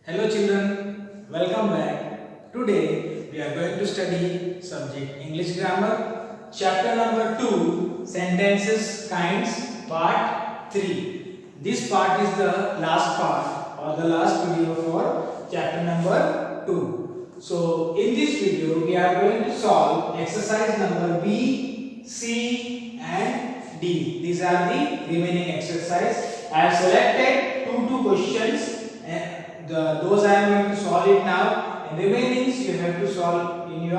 Hello children, welcome back. Today we are going to study subject English grammar, chapter number 2, sentences kinds, part 3. This part is the last part or the last video for chapter number 2. So in this video we are going to solve exercise number B, C and D. These are the remaining exercise. I have selected two questions. Those I am going to solve it now, and remainings you have to solve in your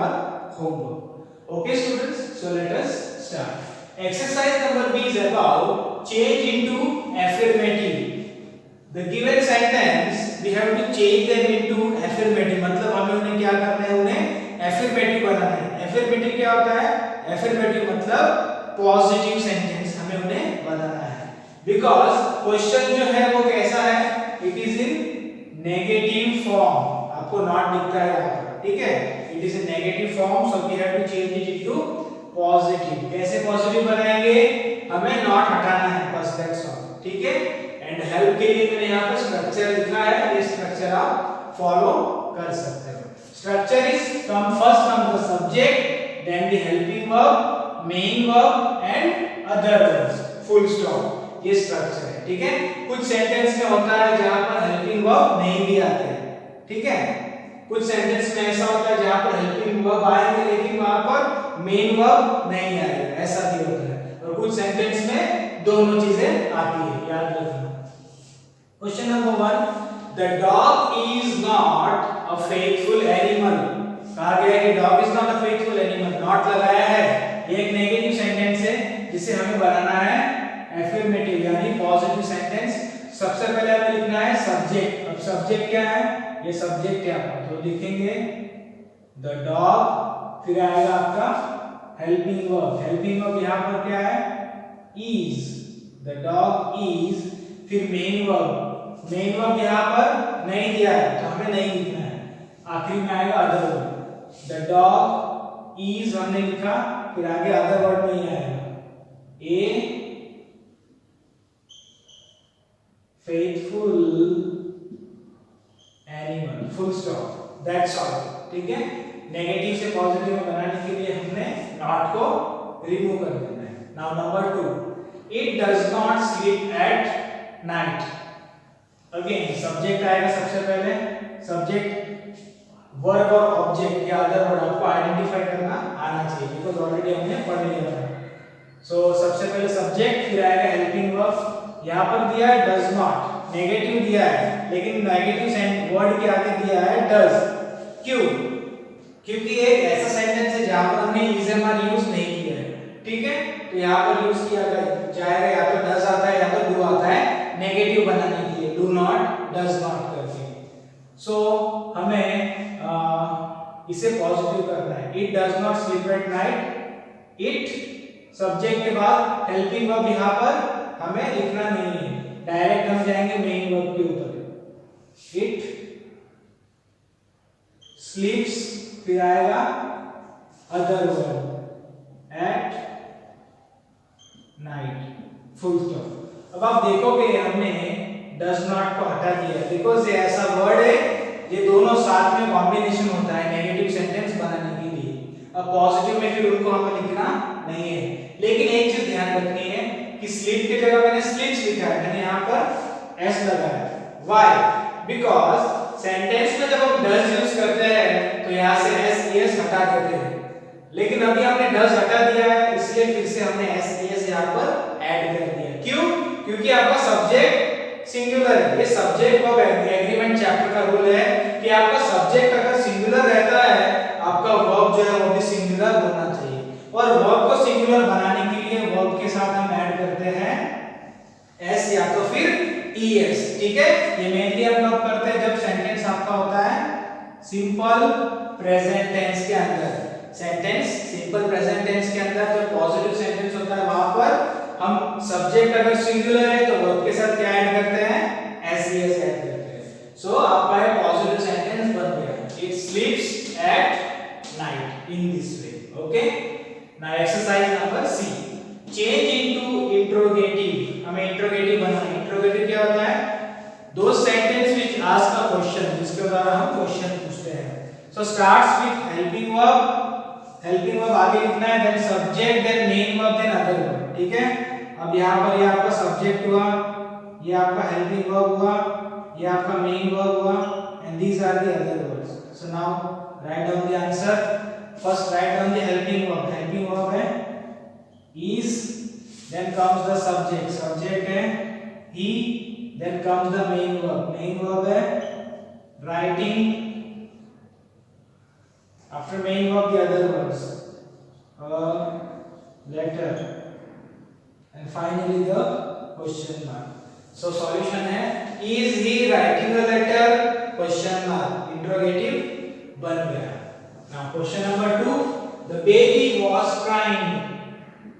homework. Okay students, so let us start. Exercise number B is about change into affirmative. The given sentence we have to change them into affirmative. मतलब हमें उन्हें क्या करना है, उन्हें affirmative बनाना है. Affirmative क्या होता है? Affirmative मतलब positive sentence हमें उन्हें बनाना है. Because question जो है वो कैसा है? It is in negative form. आपको नॉट दिखता है यहाँ पर, ठीक है. It is a negative form, so we have to change it into positive. कैसे पॉजिटिव बनाएंगे? हमें नॉट हटाना है बस, दैट्स ऑल, ठीक है. एंड हेल्प के लिए मैंने यहाँ पर स्ट्रक्चर लिखा है, ये स्ट्रक्चर आप फॉलो कर सकते हो. Structure is first come the subject, then the helping verb, main verb and other verbs, full stop. ये स्ट्रक्चर है, ठीक है. कुछ सेंटेंस में होता है जहां पर हेल्पिंग वर्ब नहीं भी आते हैं, ठीक है. कुछ सेंटेंस में ऐसा होता है जहां पर हेल्पिंग वर्ब आएंगे लेकिन वहां पर मेन वर्ब नहीं आएगा, ऐसा भी होता है. और कुछ सेंटेंस में दोनों चीजें आती है, याद रखना. Question number 1, the dog is not a faithful animal. कहा गया है कि dog is not a faithful animal. Not लगाया है, ये एक नेगेटिव सेंटेंस है जिसे हमें बनाना है affirmative यानी पॉजिटिव सेंटेंस. सबसे पहले हमें लिखना है सब्जेक्ट. अब सब्जेक्ट क्या है? ये सब्जेक्ट है आपका, तो लिखेंगे द डॉग, फिर आएगा आपका हेल्पिंग वर्ब. हेल्पिंग वर्ब यहाँ पर क्या है? इज. The dog is. फिर मेन वर्ब. मेन वर्ब यहाँ पर नहीं दिया है तो हमें नहीं लिखना है. आखिरी में आएगा other verb. The dog is हमने लिखा, फिर आगे अदर वर्ब नहीं आएगा. ए faithful animal, full stop, that's all, ठीक है. नेगेटिव से पॉजिटिव में बनाने के लिए हमने नॉट को रिमूव कर देना है. Now number 2, it does not sleep at night. Again subject आएगा सबसे पहले. सब्जेक्ट, वर्ब और ऑब्जेक्ट या अदर वर्ड आपको आइडेंटिफाई करना आना चाहिए, बिकॉज़ ऑलरेडी हमने पढ़ लिया था. सो सबसे पहले सब्जेक्ट, फिर आएगा हेल्पिंग वर्ब. यहाँ पर दिया है डज नॉट, नेगेटिव दिया है, लेकिन नेगेटिव वर्ड के आगे दिया है डज. क्यों? क्योंकि एक ऐसा सेंटेंस है जहाँ पर हमने इज एम आर यूज नहीं किया है, ठीक है. तो यहाँ पर यूज किया जाएगा या तो डज आता है या तो डू आता है नेगेटिव बनाने के लिए, डू नॉट, डज नॉट करके. सो हमें इसे पॉजिटिव करना है. It does not sleep at night. It subject के बाद हेल्पिंग वर्ब यहाँ पर हमें लिखना नहीं है, डायरेक्ट हम जाएंगे मेन वर्ब के ऊपर. इट स्लीप्स, फिर आएगा other verb at night, full stop. अब आप देखोगे हमने डज नॉट को हटा दिया बिकॉज ये ऐसा वर्ड है, ये दोनों साथ में कॉम्बिनेशन होता है नेगेटिव सेंटेंस बनाने के लिए. अब पॉजिटिव में फिर उनको हमें लिखना नहीं है. लेकिन एक चीज ध्यान रखनी है कि स्लीप की जगह मैंने स्लीप्स लिखा है, मैंने यहाँ पर एस लगाया. व्हाई? बिकॉज सेंटेंस में जब हम डज यूज करते हैं तो यहाँ से एस हटा देते हैं, लेकिन अभी हमने डज हटा दिया है इसलिए फिर से हमने एस यहाँ पर ऐड कर दिया. क्यों? क्योंकि आपका सब्जेक्ट सिंगुलर है. ये सब्जेक्ट वर्ब एग्रीमेंट चैप्टर का रूल है कि आपका सब्जेक्ट अगर सिंगुलर रहता है, आपका वर्ब जो है वो भी सिंगुलर होना चाहिए. और वर्ब को सिंगुलर बनाने के लिए वर्ब के साथ हम ऐड करते हैं एस या तो फिर ईएस, ठीक है. ये मेनली हम कब करते हैं? जब सेंटेंस आपका होता है सिंपल प्रेजेंट टेंस के अंदर. सेंटेंस सिंपल प्रेजेंट टेंस के अंदर जो पॉजिटिव सेंटेंस होता है वहां पर हम सब्जेक्ट अगर सिंगुलर है तो वर्ब के साथ क्या ऐड करते हैं? एसईएस ऐड करते हैं. सो आपका एक पॉजिटिव सेंटेंस बन गया. It sleeps at night in this way. Okay. Now exercise number C, change into interrogative. हमें इंट्रोगेटिव बनाना है. इंट्रोगेटिव क्या होता है? दो sentence which ask a question, जिसके द्वारा हम क्वेश्चन पूछते हैं। So starts with helping verb, helping verb आगे लिखना है, देन सब्जेक्ट, देन मेन वर्ब, देन अदर वर्ब, ठीक है। अब यहाँ पर ये आपका सब्जेक्ट हुआ, ये आपका हेल्पिंग वर्ब हुआ, ये आपका मेन वर्ब हुआ, and these are the other verbs. So now write down the answer. First write down the helping verb, helping verb है is, then comes the subject, subject है he, then comes the main verb है writing, after main verb the other words, a letter, and finally the question mark. So solution है is he writing a letter, question mark, interrogative बन गया। Now question number 2, the baby was crying,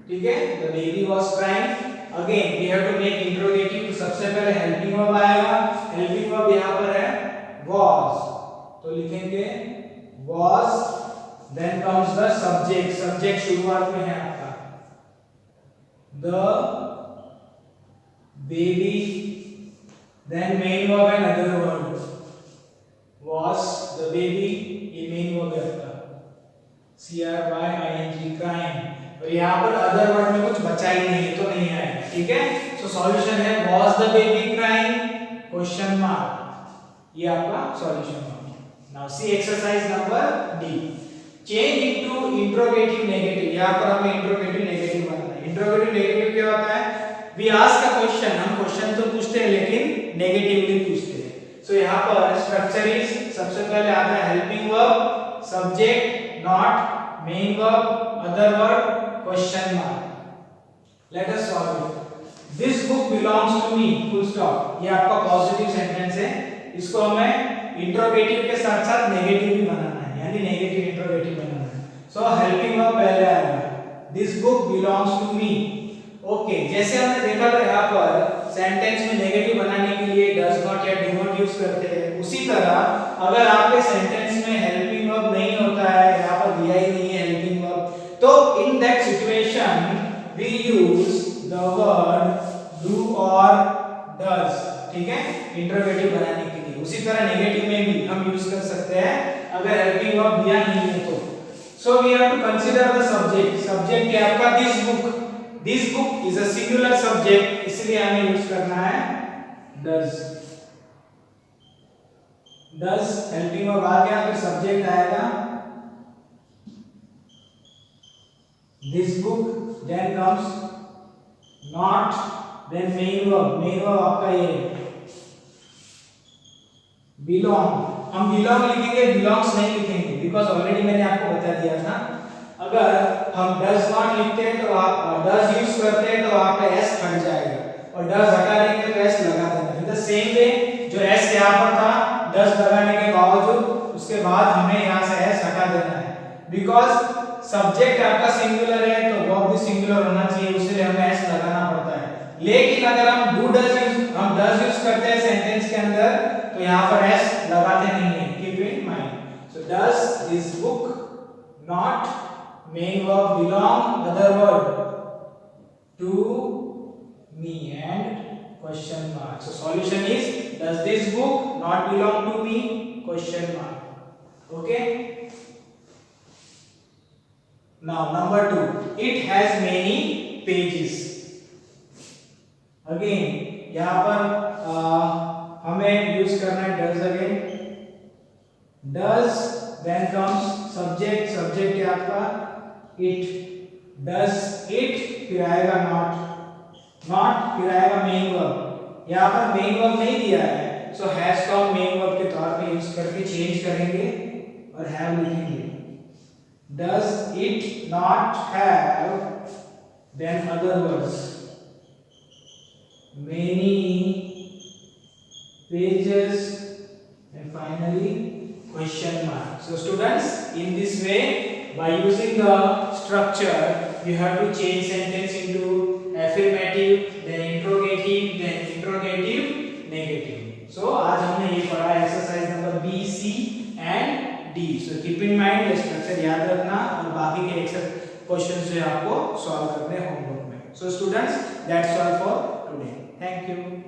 ठीक है, the baby was crying, again we have to make interrogative। तो सबसे पहले helping verb आएगा, helping verb यहाँ पर है was, तो लिखेंगे was, then comes the subject, subject शुरुआत में है आपका the baby, then main verb and other verb, was the baby, ये main verb है आपका crying, crying, और यहाँ पर अदर वर्ड में कुछ बचा ही नहीं, तो नहीं आएगा, ठीक है। सो सॉल्यूशन है was the baby crying, question mark, ये आपका सॉल्यूशन होगा। Now see exercise number D, change into interrogative negative. यहाँ पर हमें इंट्रोगेटिव नेगेटिव बनाना है। इंट्रोगेटिव नेगेटिव क्या होता है, वी आस्क अ क्वेश्चन, हम क्वेश्चन तो पूछते हैं लेकिन नेगेटिवली पूछते हैं। सो यहाँ पर स्ट्रक्चर इज, सबसे पहले आता है helping verb, subject, not, main verb, other verb, question mark. Let us solve it. This book belongs to me, full stop। ये आपका पॉजिटिव सेंटेंस है, इसको हमें इंट्रोगेटिव के साथ साथ नेगेटिव भी बनाना है, यानी नेगेटिव इंट्रोगेटिव बनाना है। सो हेल्पिंग वर्ब पहले आएगा, this book belongs to me। Okay, जैसे हमने देखा था यहाँ पर सेंटेंस में नेगेटिव बनाने के लिए does not या do not यूज करते हैं, उसी तरह अगर आपके सेंटेंस में हेल्पिंग वर्ब नहीं होता है, यहाँ पर दिया ही नहीं है हेल्पिंग वर्ब, तो in that situation we use the word do or does, ठीक है, इंट्रोगेटिव बनाने के लिए। उसी तरह नेगेटिव में भी हम यूज कर सकते हैं अगर हेल्पिंग वर्ब दिया नहीं है तो। So we have to consider the subject, subject है आपका this book, this book is a singular subject, इसलिए हमें यूज करना है does। does हेल्पिंग वर्ब आ गया, फिर सब्जेक्ट आएगा this book, then comes not, then main verb आपका ये belong, हम belong लिखेंगे, belongs नहीं लिखेंगे, because ऑलरेडी मैंने आपको बता दिया था। अगर हम does not लिखते हैं तो आप does यूज करते हैं तो वहां पे s हट जाएगा, और does हटा देंगे तो s लगा देना। इन द सेम वे जो s यहाँ पर था does लगाने के बावजूद उसके बाद हमें यहाँ से s हटा देना है, बिकॉज सब्जेक्ट आपका सिंगुलर है तो वर्ब भी सिंगुलर होना चाहिए, उसके लिए हमें s लगाना पड़ता है। लेकिन अगर हम हम does यूज करते हैं सेंटेंस के अंदर तो यहाँ पर s लगाते नहीं है, keep in mind. So does this book, not, main verb belong, other word to me, and question mark। So solution is does this book not belong to me, question mark। Okay, now number 2, it has many pages। Again यहाँ पर हमें use करना है does again, does, then comes subject, subject है आपका it, does it, फिर आएगा not, not, फिर आएगा main verb। यहाँ पर main verb नहीं दिया है, so has को हम main verb के तौर पे यूज करके चेंज करेंगे और have लिखेंगे। does it not have, then other words, many pages, and finally question mark। So students, in this way, by using the structure, you have to change sentence into affirmative, then interrogative, then interrogative, negative। So आज हमने ये पढ़ा exercise number B, C and D। So keep in mind ये structure याद रखना और बाकी के क्वेश्चंस जो है आपको सॉल्व करने होमवर्क में। So students, that's all for today। Thank you।